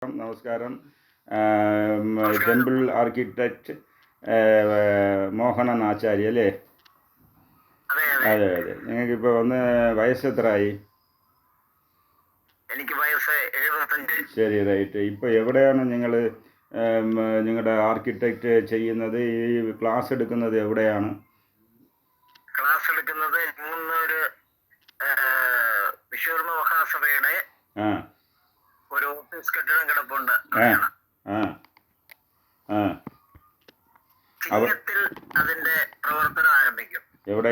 നമസ്കാരം. Temple architect Mohanan ആചാര്യ അല്ലേ? അതെ അതെ. നിങ്ങൾക്കിപ്പോൾ വയസ്സ് എത്രയായി? എനിക്ക് വയസ്സ് 75. ശരി, റൈറ്റ്. ഇപ്പോൾ എവിടെയാണ് നിങ്ങൾ നിങ്ങളുടെ ആർക്കിടെക്റ്റ് ചെയ്യുന്നത്? ഈ ക്ലാസ് എടുക്കുന്നത് എവിടെയാണ്? ക്ലാസ് എടുക്കുന്നത് ഒരു വിശ്വകർമ്മ മഹാസഭയുടെ ഒരു ഓഫീസ് കെട്ടിടം കിടപ്പുണ്ട്. ചിങ്ങത്തിൽ അതിന്റെ പ്രവർത്തനം ആരംഭിക്കും. എവിടെ?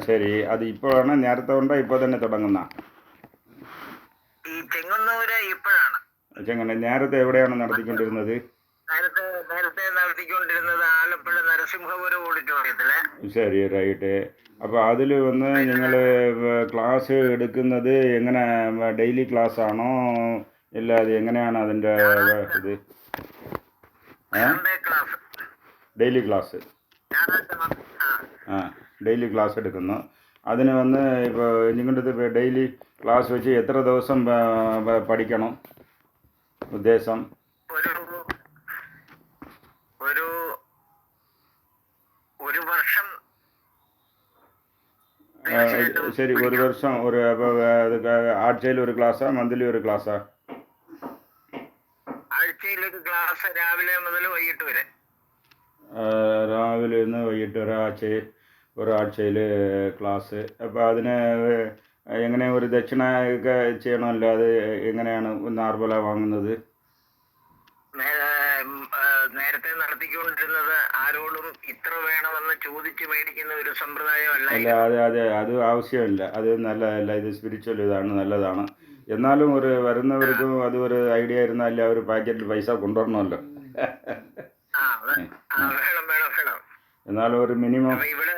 ശരി. അത് ഇപ്പോഴാണ്, നേരത്തെ ഉണ്ടോ ഇപ്പോൾ തന്നെ തുടങ്ങുന്ന? ഈ ചെങ്ങന്നൂര് ഇപ്പോഴാണ്. നേരത്തെ എവിടെയാണ് നടത്തിക്കൊണ്ടിരുന്നത്? നേരത്തെ നടത്തിക്കൊണ്ടിരുന്നത് ആലപ്പുഴ നരസിംഹപുരം ഓഡിറ്റോറിയത്തില്. ശരി, റൈറ്റ്. അപ്പോൾ അതിൽ നിങ്ങൾ ക്ലാസ് എടുക്കുന്നത് എങ്ങനെ? ഡെയിലി ക്ലാസ് ആണോ? ഇല്ല, അത് എങ്ങനെയാണ് അതിൻ്റെ ഇത്? Daily class. ഡെയിലി ക്ലാസ് എടുക്കുന്നു. അതിന് ഇപ്പോൾ നിങ്ങളുടെ ഡെയിലി ക്ലാസ് വെച്ച് എത്ര ദിവസം പഠിക്കണം ഉദ്ദേശം? ഒരു വർഷം. ശരി, ഒരു വർഷം. അപ്പോൾ ആഴ്ചയിൽ ഒരു ക്ലാസ്സാ, മന്ത്ലി ഒരു ക്ലാസ്സാ? ആഴ്ചയിൽ ഒരു ക്ലാസ്, രാവിലെ മുതൽ വൈകിട്ട് വരെ. രാവിലെ നിന്ന് വൈകിട്ട് ഒരാഴ്ചയിൽ ക്ലാസ്. അപ്പോൾ അതിന് എങ്ങനെ ഒരു ദക്ഷിണ ഒക്കെ ചെയ്യണമല്ലോ? അത് എങ്ങനെയാണ് നാർമലാണ് വാങ്ങുന്നത്? നേരത്തെ നടത്തിക്കൊണ്ടിരുന്നത് ആരോടും ഇത്ര വേണമെന്ന് ചോദിച്ച് മേടിക്കുന്ന ഒരു സമ്പ്രദായമല്ല. അതെ, അത് ആവശ്യമില്ല. അത് നല്ലതല്ല. ഇത് സ്പിരിച്വൽ ഇതാണ്, നല്ലതാണ്. എന്നാലും വരുന്നവർക്കും അത് ഒരു ഐഡിയ ആയിരുന്നല്ലേ, അവർ പാക്കറ്റിൽ പൈസ കൊണ്ടുവരണമല്ലോ. എന്നാലും ഒരു മിനിമം. ഇവിടെ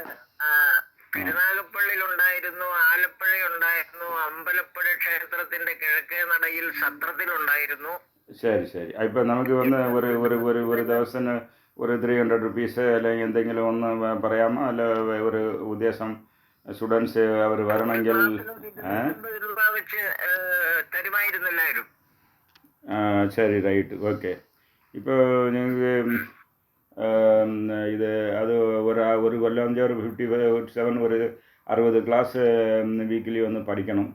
കരുനാഗപ്പള്ളിയിലുണ്ടായിരുന്നു, ആലപ്പുഴയുണ്ടായിരുന്നു, അമ്പലപ്പുഴ ക്ഷേത്രത്തിന്റെ കിഴക്കേ നടയിൽ സത്രത്തിലുണ്ടായിരുന്നു. ശരി. ഇപ്പം നമുക്ക് ഒരു ദിവസത്തിന് ഒരു 300 റുപ്പീസ് അല്ലെങ്കിൽ എന്തെങ്കിലും പറയാമോ? അല്ല, ഒരു ഉദ്ദേശം സ്റ്റുഡൻസ് അവർ വരണമെങ്കിൽ ശരി, റൈറ്റ്. ഓക്കെ. ഇപ്പോൾ നിങ്ങൾക്ക് ഒരു കൊല്ലം 57 ഒരു 60 ക്ലാസ് വീക്കിലി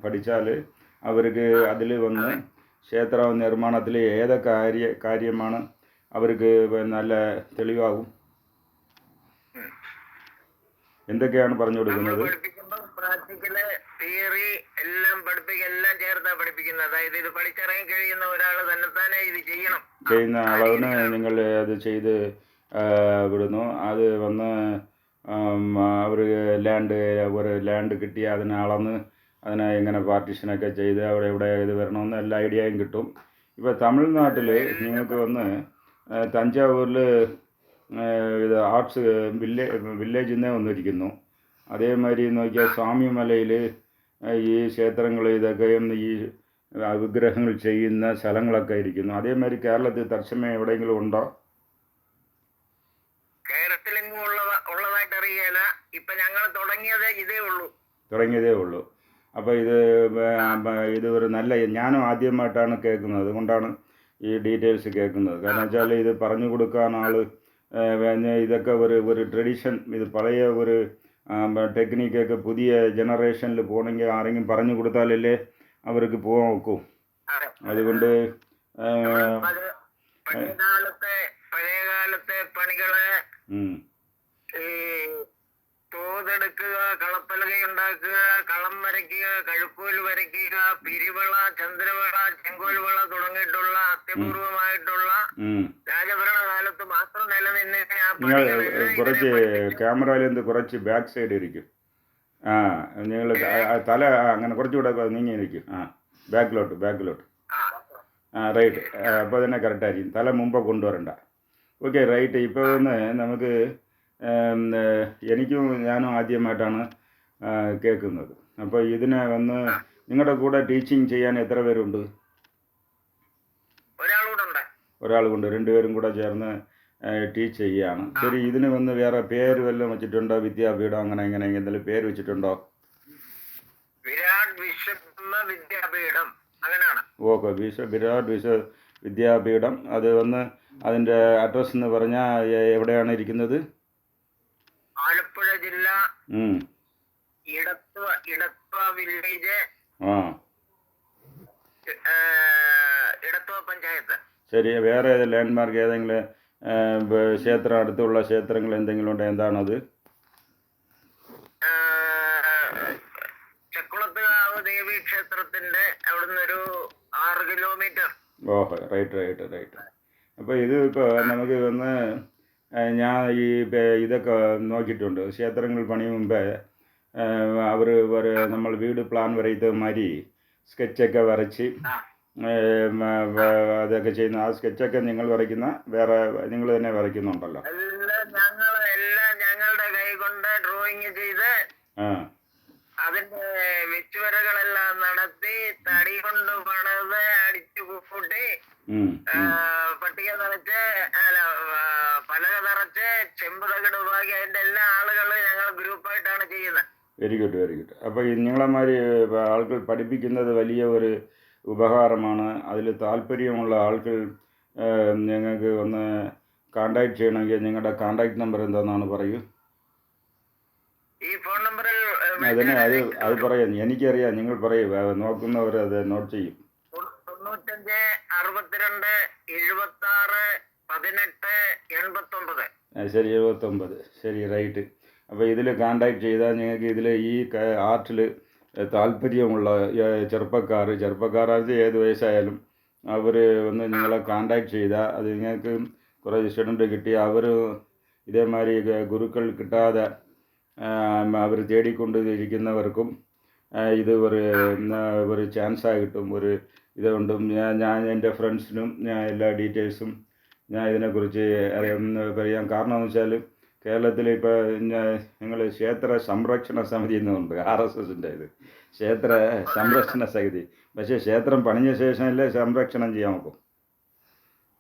പഠിച്ചാൽ അവർക്ക് അതിൽ ക്ഷേത്ര നിർമ്മാണത്തിൽ ഏതൊക്കെ കാര്യമാണ് അവർക്ക് നല്ല തെളിവാകും. എന്തൊക്കെയാണ് പറഞ്ഞു കൊടുക്കുന്നത്? പ്രാക്ടിക്കല്, തിയറി എല്ലാം ചേർത്താ പഠിപ്പിക്കുന്നത്. അതായത് ഇത് പഠിച്ചിറങ്ങി കഴിയുന്ന ഒരാൾ തന്നെത്താനെ ഇത് ചെയ്യുന്ന ആളാണ് നിങ്ങൾ അത് ചെയ്ത് വിടുന്നു. അത് അവർ ലാൻഡ് കിട്ടി അതിനെ അളന്ന് അതിനെ എങ്ങനെ പാർട്ടീഷനൊക്കെ ചെയ്ത് അവിടെ എവിടെ ഇത് വരണമെന്ന് എല്ലാ ഐഡിയയും കിട്ടും. ഇപ്പോൾ തമിഴ്നാട്ടിൽ നിങ്ങൾക്ക് തഞ്ചാവൂരിൽ ഇത് ആർട്സ് വില്ലേജിൽ നിന്നേ വന്നിരിക്കുന്നു. അതേമാതിരി നോക്കിയാൽ സ്വാമിമലയിൽ ഈ ക്ഷേത്രങ്ങൾ ഇതൊക്കെയും ഈ വിഗ്രഹങ്ങൾ ചെയ്യുന്ന സ്ഥലങ്ങളൊക്കെ ഇരിക്കുന്നു. അതേമാതിരി കേരളത്തിൽ തത്സമയം എവിടെയെങ്കിലും ഉണ്ടോ? കേരളത്തിലെങ്ങും ഉള്ളതായിട്ട് അറിയില്ല. ഇപ്പം ഞങ്ങൾ തുടങ്ങിയതേ ഉള്ളൂ. അപ്പോൾ ഇത് ഒരു നല്ല, ഞാനും ആദ്യമായിട്ടാണ് കേൾക്കുന്നത്. അതുകൊണ്ടാണ് ഈ ഡീറ്റെയിൽസ് കേൾക്കുന്നത്. കാരണം വെച്ചാൽ ഇത് പറഞ്ഞു കൊടുക്കാൻ ഇതൊക്കെ ഒരു ട്രഡീഷൻ, ഇത് പഴയ ഒരു ടെക്നിക്കൊക്കെ പുതിയ ജനറേഷനിൽ പോകണമെങ്കിൽ ആരെങ്കിലും പറഞ്ഞു കൊടുത്താലല്ലേ അവർക്ക് പോകാൻ നോക്കൂ. അതുകൊണ്ട് പഴയകാലത്തെ പണികള്, തോതെടുക്കുക, കളപ്പലകയുണ്ടാക്കുക, കളം വരയ്ക്കുക, കഴുക്കോൽ വരയ്ക്കുക, പിരിവള, ചന്ദ്രവള, ചെങ്കോൽവള തുടങ്ങിയിട്ടുള്ള അത്യപൂർവമായിട്ടുള്ള രാജഭരണകാലത്ത് മാത്രം നിലനിന്ന കുറച്ച് ക്യാമറയിൽ കുറച്ച് ബാക്ക് സൈഡ് ഇരിക്കും. നിങ്ങൾ തല അങ്ങനെ കുറച്ചുകൂടെ നീങ്ങി ഇരിക്കും. ബാക്കിലോട്ട്. റൈറ്റ്. അപ്പോൾ തന്നെ കറക്റ്റായിരിക്കും. തല മുമ്പ് കൊണ്ടുവരണ്ട. Okay, right. ഇപ്പോൾ നമുക്ക് ഞാനും ആദ്യമായിട്ടാണ് കേൾക്കുന്നത്. അപ്പോൾ ഇതിനെ നിങ്ങളുടെ കൂടെ ടീച്ചിങ് ചെയ്യാൻ എത്ര പേരുണ്ട്? ഒരാളുണ്ട്. 2 പേരും കൂടെ ചേർന്ന് ടീച്ച് ചെയ്യുകയാണ്. ശരി, ഇതിന് വേറെ പേര് വല്ലതും വെച്ചിട്ടുണ്ടോ? വിദ്യാപീഠം അങ്ങനെ എന്തെങ്കിലും പേര് വെച്ചിട്ടുണ്ടോ? വിരാട് വിശ്വകർമ്മ വിദ്യാപീഠം അങ്ങനെയാണ്. ഓക്കെ, വിരാട് വിദ്യാപീഠം. അത് വന്ന് അതിൻ്റെ അഡ്രസ്സ് എന്ന് പറഞ്ഞാൽ എവിടെയാണ് ഇരിക്കുന്നത്? ആലപ്പുഴ ജില്ല, ഉം. ഇടത്വ വില്ലേജ്, ആ ഇടത്വ പഞ്ചായത്ത്. ശരി. വേറെ ലാൻഡ്മാർക്ക് ഏതെങ്കിലും ക്ഷേത്രം, അടുത്തുള്ള ക്ഷേത്രങ്ങൾ എന്തെങ്കിലും ഉണ്ടോ? എന്താണത്? ചക്കുളത്തുകാവ് ദേവി ക്ഷേത്രത്തിന്റെ അവിടുന്ന് ഒരു 6 കിലോമീറ്റർ. ഓഹോ, റൈറ്റ്. അപ്പോൾ ഇത് ഇപ്പോൾ നമുക്ക് വന്ന് ഞാൻ ഈ ഇതൊക്കെ നോക്കിയിട്ടുണ്ട്. ക്ഷേത്രങ്ങൾ പണിയും മുമ്പേ അവർ നമ്മൾ വീട് പ്ലാൻ വരയ്ത്ത മാതിരി സ്കെച്ചൊക്കെ വരച്ച് അതൊക്കെ ചെയ്യുന്ന ആ സ്കെച്ചൊക്കെ നിങ്ങൾ വരയ്ക്കുന്ന വേറെ നിങ്ങൾ തന്നെ വരയ്ക്കുന്നുണ്ടല്ലോ? എല്ലാം ഞങ്ങളുടെ കൈ കൊണ്ട് ഡ്രോയിങ് ചെയ്ത് അതിന്റെ വെച്ചുവരകളെല്ലാം നടത്തി തടി കൊണ്ട് പണിത് അടിച്ചു കൂട്ടി പട്ടിക തറച്ച് പലക തറച്ച് ചെമ്പ് തകിട് ഉപയോഗി അതിന്റെ എല്ലാ ആളുകളും ഞങ്ങൾ ഗ്രൂപ്പായിട്ടാണ് ചെയ്യുന്നത്. Very good. അപ്പോൾ നിങ്ങളെമാതിരി ആൾക്കാർ പഠിപ്പിക്കുന്നത് വലിയ ഒരു ഉപകാരമാണ്. അതിൽ താല്പര്യമുള്ള ആൾക്കാർ ഞങ്ങൾക്ക് ഒന്ന് കോണ്ടാക്ട് ചെയ്യണമെങ്കിൽ നിങ്ങളുടെ കോണ്ടാക്ട് നമ്പർ എന്താണെന്നാണ് പറയൂ. ഈ ഫോൺ നമ്പറിൽ അതിനെ അത് പറയാം. എനിക്കറിയാം, നിങ്ങൾ പറയൂ. നോക്കുന്നവർ അത് നോട്ട് ചെയ്യും. 95 62 76 18 89. ശരി, 79. ശരി, റൈറ്റ്. അപ്പോൾ ഇതിൽ കോണ്ടാക്ട് ചെയ്താൽ നിങ്ങൾക്ക് ഇതിൽ ഈ ആർട്ടിൽ താല്പര്യമുള്ള ചെറുപ്പക്കാരാണ് ഏത് വയസ്സായാലും അവർ ഒന്ന് നിങ്ങളെ കോണ്ടാക്ട് ചെയ്താൽ അത് നിങ്ങൾക്ക് കുറേ സ്റ്റുഡൻറ്റ് കിട്ടി അവർ ഇതേമാതിരി ഗുരുക്കൾ കിട്ടാതെ അവർ തേടിക്കൊണ്ട് ഇരിക്കുന്നവർക്കും ഇത് ഒരു ചാൻസായി കിട്ടും. ഒരു ഇതുകൊണ്ടും ഞാൻ എൻ്റെ ഫ്രണ്ട്സിനും ഞാൻ എല്ലാ ഡീറ്റെയിൽസും ഞാൻ ഇതിനെക്കുറിച്ച് പറയാം. കാരണം എന്ന് വെച്ചാൽ കേരളത്തിൽ ഇപ്പോൾ ഞങ്ങൾ ക്ഷേത്ര സംരക്ഷണ സമിതി എന്നുണ്ട്, RSSൻ്റെ ഇത് ക്ഷേത്ര സംരക്ഷണ സമിതി. പക്ഷേ ക്ഷേത്രം പണിഞ്ഞ ശേഷമല്ലേ സംരക്ഷണം ചെയ്യാൻ നോക്കും.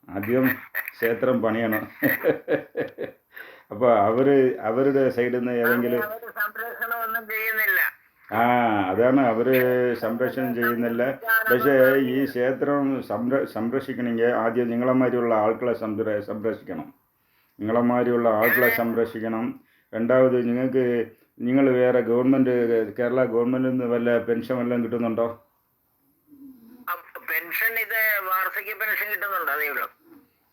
ആദ്യം ക്ഷേത്രം പണിയണം. അപ്പോൾ അവരുടെ സൈഡിൽ നിന്ന് ഏതെങ്കിലും സംരക്ഷണമൊന്നും ചെയ്യുന്നില്ല. അതാണ്, അവർ സംരക്ഷണം ചെയ്യുന്നില്ല. പക്ഷേ ഈ ക്ഷേത്രം സംരക്ഷിക്കണമെങ്കിൽ ആദ്യം നിങ്ങളെമാതിരിയുള്ള ആൾക്കാരെ സംരക്ഷിക്കണം. രണ്ടാമത് നിങ്ങൾ വേറെ കേരള ഗവൺമെൻറ്റിൽ നിന്ന് വല്ല പെൻഷൻ വല്ലതും കിട്ടുന്നുണ്ടോ? പെൻഷൻ ഇത് വാർഷിക പെൻഷൻ കിട്ടുന്നുണ്ട്, അതേ ഉള്ളൂ.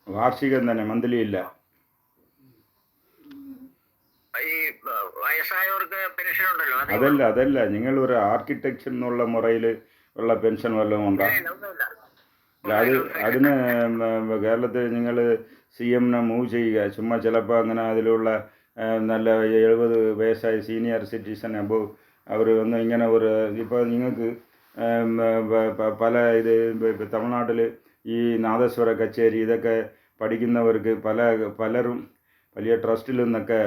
വാർഷികം തന്നെ, മന്ത്ലി ഇല്ല? ഈ വയസ്സായവർക്ക് പെൻഷൻ ഉണ്ടല്ലോ. അതല്ല നിങ്ങൾ ഒരു ആർക്കിടെക്ചർ എന്നുള്ള മുറയിൽ ഉള്ള പെൻഷൻ വല്ലതും ഉണ്ടോ? അതിന് കേരളത്തിൽ നിങ്ങൾ CM മൂവ് ചെയ്യുക. ചുമ്മാ ചിലപ്പോൾ അങ്ങനെ അതിലുള്ള നല്ല 70 വയസ്സായ സീനിയർ സിറ്റിസൺ അബോവ് അവർ വന്ന് ഇങ്ങനെ ഒരു ഇപ്പോൾ നിങ്ങൾക്ക് പല തമിഴ്നാട്ടിൽ ഈ നാദസ്വര കച്ചേരി ഇതൊക്കെ പഠിക്കുന്നവർക്ക് പലരും വലിയ ട്രസ്റ്റിൽ നിന്നൊക്കെ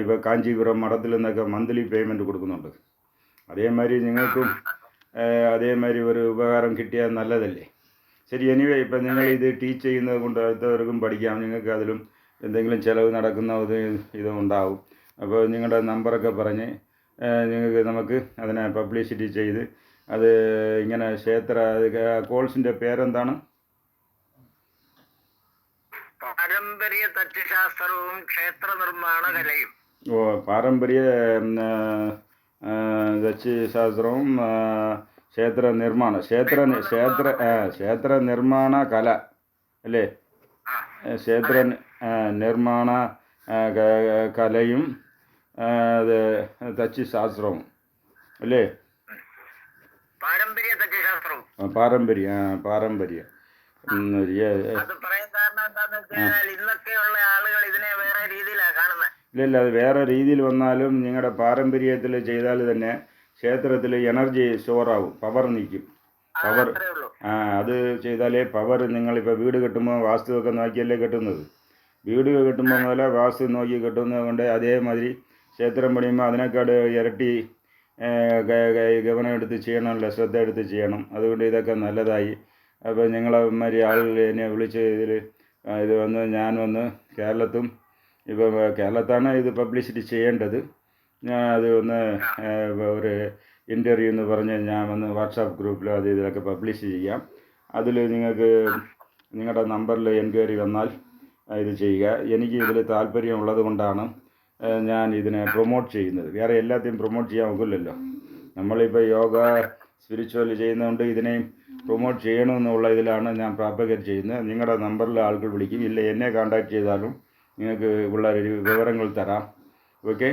ഇപ്പോൾ കാഞ്ചീപുരം മഠത്തിൽ നിന്നൊക്കെ മന്ത്ലി പേയ്മെൻറ്റ് കൊടുക്കുന്നുണ്ട്. അതേമാതിരി നിങ്ങൾക്കും അതേമാതിരി ഒരു ഉപകാരം കിട്ടിയാൽ നല്ലതല്ലേ? ശരി, എനിവേ ഇപ്പം നിങ്ങൾ ഇത് ടീച്ച് ചെയ്യുന്നത് കൊണ്ട് അടുത്തവർക്കും പഠിക്കാം. നിങ്ങൾക്ക് അതിലും എന്തെങ്കിലും ചിലവ് നടക്കുന്ന ഇതും ഉണ്ടാവും. അപ്പോൾ നിങ്ങളുടെ നമ്പറൊക്കെ പറഞ്ഞ് നമുക്ക് അതിനെ പബ്ലിസിറ്റി ചെയ്ത് അത് ഇങ്ങനെ കോഴ്സിൻ്റെ പേരെന്താണ്? പാരമ്പര്യ തച്ചുശാസ്ത്രവും ക്ഷേത്ര നിർമ്മാണ കലയും. പാരമ്പര്യ തച്ചുശാസ്ത്രവും ക്ഷേത്ര നിർമ്മാണ കല അല്ലേ? ക്ഷേത്ര നിർമ്മാണ കലയും തച്ചുശാസ്ത്രവും അല്ലേ? പാരമ്പര്യ തച്ചുശാസ്ത്രവും. പാരമ്പര്യ അത് പറയാൻ കാരണം എന്താണെന്ന് വെച്ചാൽ ഇന്നൊക്കെയുള്ള ആളുകൾ ഇതിനെ വേറെ രീതിയിലാണ് കാണുന്നത്. ഇല്ല, അത് വേറെ രീതിയിൽ വന്നാലും നിങ്ങളുടെ പാരമ്പര്യത്തിൽ ചെയ്താൽ തന്നെ ക്ഷേത്രത്തിൽ എനർജി സ്റ്റോറാവും, പവർ നിൽക്കും. അത് ചെയ്താലേ പവർ. നിങ്ങളിപ്പോൾ വീട് കെട്ടുമ്പോൾ വാസ്തുവൊക്കെ നോക്കിയല്ലേ കെട്ടുന്നത്. വീട് കെട്ടുമ്പോൾ പോലെ വാസ്തു നോക്കി കെട്ടുന്നത് കൊണ്ട് അതേമാതിരി ക്ഷേത്രം പണിയുമ്പോൾ അതിനേക്കാട് ഇരട്ടി ഗവനം എടുത്ത് ചെയ്യണമല്ലോ, ശ്രദ്ധ എടുത്ത് ചെയ്യണം. അതുകൊണ്ട് ഇതൊക്കെ നല്ലതായി. അപ്പോൾ നിങ്ങളെമാതിരി ആളുകൾ എന്നെ വിളിച്ച് ഇത് ഞാൻ വന്ന് ഇപ്പോൾ കേരളത്താണ് ഇത് പബ്ലിസിറ്റി ചെയ്യേണ്ടത്. ഞാൻ അത് ഒരു ഇൻ്റർവ്യൂ എന്ന് പറഞ്ഞ് ഞാൻ വന്ന് വാട്സാപ്പ് ഗ്രൂപ്പിലോ ഇതിലൊക്കെ പബ്ലിഷ് ചെയ്യാം. അതിൽ നിങ്ങൾക്ക് നിങ്ങളുടെ നമ്പറിൽ എൻക്വയറി വന്നാൽ ഇത് ചെയ്യുക. എനിക്ക് ഇതിൽ താല്പര്യമുള്ളത് കൊണ്ടാണ് ഞാൻ ഇതിനെ പ്രൊമോട്ട് ചെയ്യുന്നത്. വേറെ എല്ലാத்தைയും പ്രൊമോട്ട് ചെയ്യാൻ ഒക്കില്ലല്ലോ. നമ്മളിപ്പോൾ യോഗ സ്പിരിച്വൽ ചെയ്യുന്നതുകൊണ്ട് ഇതിനെയും പ്രൊമോട്ട് ചെയ്യണമെന്നുള്ള ഇതിലാണ് ഞാൻ പ്രാപ്പകർ ചെയ്യുന്നത്. നിങ്ങളുടെ നമ്പറിൽ ആളുകൾ വിളിക്കും, ഇല്ല എന്നെ കോൺടാക്ട് ചെയ്താലും നിങ്ങൾക്ക് ഉള്ള വിവരങ്ങൾ തരാം. ഓക്കെ.